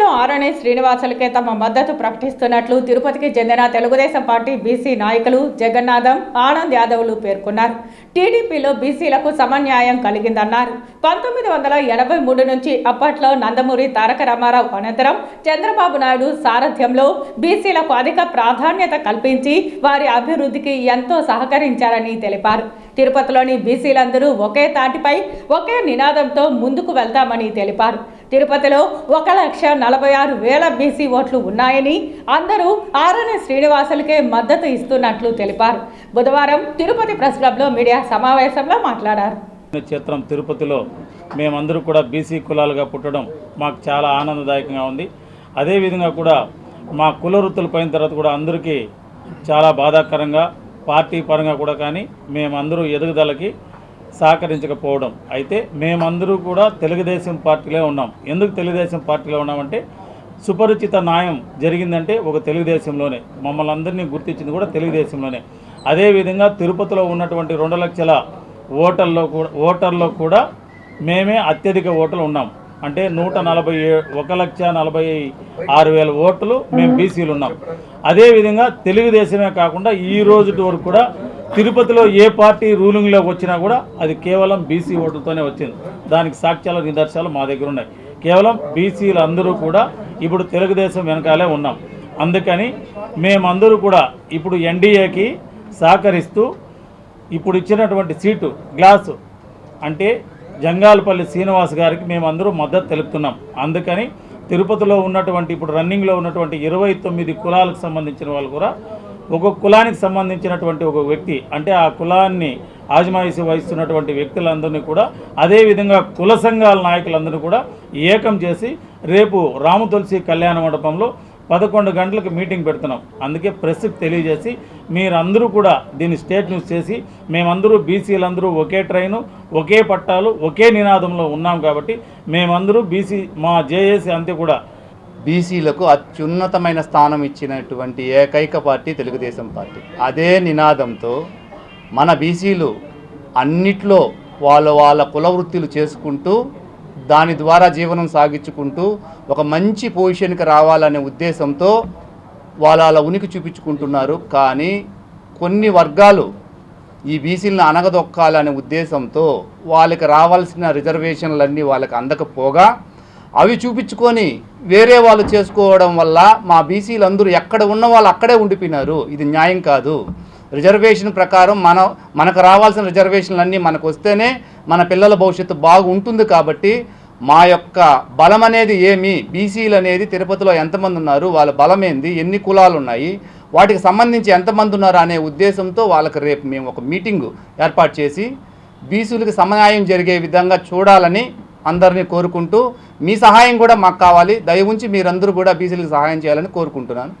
తిరుపతిలో ఆరణి శ్రీనివాసులకే తమ మద్దతు ప్రకటిస్తున్నట్లు తిరుపతికి చెందిన తెలుగుదేశం పార్టీ బీసీ నాయకులు జగన్నాథం, ఆనంద్ యాదవ్లు పేర్కొన్నారు. టీడీపీలో బీసీలకు సమన్యాయం కలిగిందన్నారు. 1983 నుంచి అప్పట్లో నందమూరి తారక రామారావు అనంతరం చంద్రబాబు నాయుడు సారథ్యంలో బీసీలకు అధిక ప్రాధాన్యత కల్పించి వారి అభివృద్ధికి ఎంతో సహకరించారని తెలిపారు. తిరుపతిలోని బీసీలందరూ ఒకే తాటిపై ఒకే నినాదంతో ముందుకు వెళ్తామని తెలిపారు. తిరుపతిలో 1,46,000 బీసీ ఓట్లు ఉన్నాయని, అందరూ ఆరణి శ్రీనివాసులకే మద్దతు ఇస్తున్నట్లు తెలిపారు. బుధవారం తిరుపతి ప్రెస్ క్లబ్లో మీడియా సమావేశంలో మాట్లాడారు. క్షేత్రం తిరుపతిలో మేమందరూ కూడా బీసీ కులాలుగా పుట్టడం మాకు చాలా ఆనందదాయకంగా ఉంది. అదేవిధంగా కూడా మా కుల వృత్తులు పోయిన తర్వాత కూడా అందరికీ చాలా బాధాకరంగా, పార్టీ పరంగా కూడా కానీ మేమందరూ ఎదుగుదలకి సహకరించకపోవడం. అయితే మేమందరూ కూడా తెలుగుదేశం పార్టీలో ఉన్నాం. ఎందుకు తెలుగుదేశం పార్టీలో ఉన్నామంటే సుపరిచిత న్యాయం జరిగిందంటే ఒక తెలుగుదేశంలోనే, మమ్మల్ని అందరినీ గుర్తించింది కూడా తెలుగుదేశంలోనే. అదేవిధంగా తిరుపతిలో ఉన్నటువంటి 2 లక్షల ఓటర్లో కూడా మేమే అత్యధిక ఓట్లు ఉన్నాం. అంటే 1,46,000 ఓట్లు మేము బీసీలు ఉన్నాం. అదేవిధంగా తెలుగుదేశమే కాకుండా ఈ రోజు వరకు కూడా తిరుపతిలో ఏ పార్టీ రూలింగ్లోకి వచ్చినా కూడా అది కేవలం బీసీ ఓట్లతోనే వచ్చింది. దానికి సాక్ష్యాలు, నిదర్శనాలు మా దగ్గర ఉన్నాయి. కేవలం బీసీలు అందరూ కూడా ఇప్పుడు తెలుగుదేశం వెనకాలే ఉన్నాం. అందుకని మేమందరూ కూడా ఇప్పుడు ఎన్డీఏకి సహకరిస్తూ ఇప్పుడు ఇచ్చినటువంటి సీటు గ్లాసు అంటే జంగాలపల్లి శ్రీనివాస్ గారికి మేమందరూ మద్దతు తెలుపుతున్నాం. అందుకని తిరుపతిలో ఉన్నటువంటి ఇప్పుడు రన్నింగ్లో ఉన్నటువంటి 29 కులాలకు సంబంధించిన వాళ్ళు కూడా ఒక్కొక్క కులానికి సంబంధించినటువంటి ఒక వ్యక్తి అంటే ఆ కులాన్ని ఆజమాయిషి వహిస్తున్నటువంటి వ్యక్తులందరినీ కూడా అదేవిధంగా కుల సంఘాల నాయకులందరినీ కూడా ఏకం చేసి రేపు రామతులసి కళ్యాణ మండపంలో 11 గంటలకు మీటింగ్ పెడుతున్నాం. అందుకే ప్రెస్కి తెలియజేసి మీరందరూ కూడా దీన్ని స్టేట్ న్యూస్ చేసి మేమందరూ బీసీలందరూ ఒకే ట్రైను, ఒకే పట్టాలు, ఒకే నినాదంలో ఉన్నాం కాబట్టి మేమందరూ బీసీ మా జేఏసీ అంతే కూడా బీసీలకు అత్యున్నతమైన స్థానం ఇచ్చినటువంటి ఏకైక పార్టీ తెలుగుదేశం పార్టీ. అదే నినాదంతో మన బీసీలు అన్నిట్లో వాళ్ళ కుల వృత్తులు చేసుకుంటూ దాని ద్వారా జీవనం సాగించుకుంటూ ఒక మంచి పొజిషన్కి రావాలనే ఉద్దేశంతో వాళ్ళ ఉనికి చూపించుకుంటున్నారు. కానీ కొన్ని వర్గాలు ఈ బీసీలను అనగదొక్కాలనే ఉద్దేశంతో వాళ్ళకి రావాల్సిన రిజర్వేషన్లన్నీ వాళ్ళకి అందకపోగా అవి చూపించుకొని వేరే వాళ్ళు చేసుకోవడం వల్ల మా బీసీలందరూ ఎక్కడ ఉన్న వాళ్ళు అక్కడే ఉండిపోయినారు. ఇది న్యాయం కాదు. రిజర్వేషన్ ప్రకారం మనకు రావాల్సిన రిజర్వేషన్లన్నీ మనకు వస్తేనే మన పిల్లల భవిష్యత్తు బాగుంటుంది. కాబట్టి మా యొక్క బలం అనేది ఏమి, బీసీలు అనేది తిరుపతిలో ఎంతమంది ఉన్నారు, వాళ్ళ బలం ఏంది, ఎన్ని కులాలు ఉన్నాయి, వాటికి సంబంధించి ఎంతమంది ఉన్నారు అనే ఉద్దేశంతో వాళ్ళకి రేపు మేము ఒక మీటింగు ఏర్పాటు చేసి బీసీలకు సమన్యాయం జరిగే విధంగా చూడాలని అందరినీ కోరుకుంటూ మీ సహాయం కూడా మాకు కావాలి. దయ ఉంచి మీరందరూ కూడా బీసీలకు సహాయం చేయాలని కోరుకుంటున్నాను.